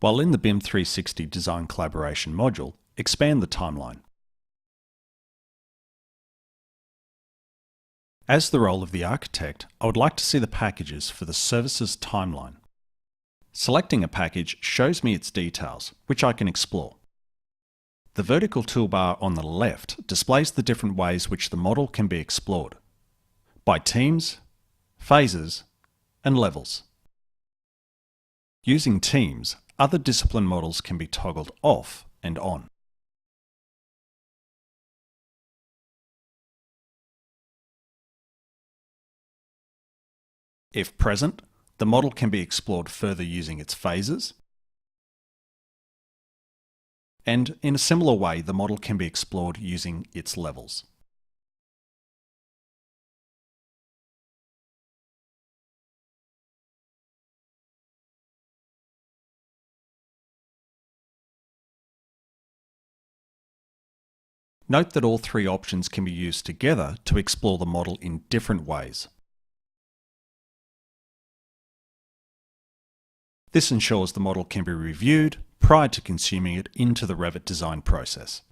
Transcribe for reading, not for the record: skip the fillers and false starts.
While in the BIM 360 Design Collaboration module, expand the timeline. As the role of the architect, I would like to see the packages for the services timeline. Selecting a package shows me its details, which I can explore. The vertical toolbar on the left displays the different ways which the model can be explored, by teams, phases, and levels. Using teams, other discipline models can be toggled off and on. If present, the model can be explored further using its phases. And in a similar way, the model can be explored using its levels. Note that all three options can be used together to explore the model in different ways. This ensures the model can be reviewed prior to consuming it into the Revit design process.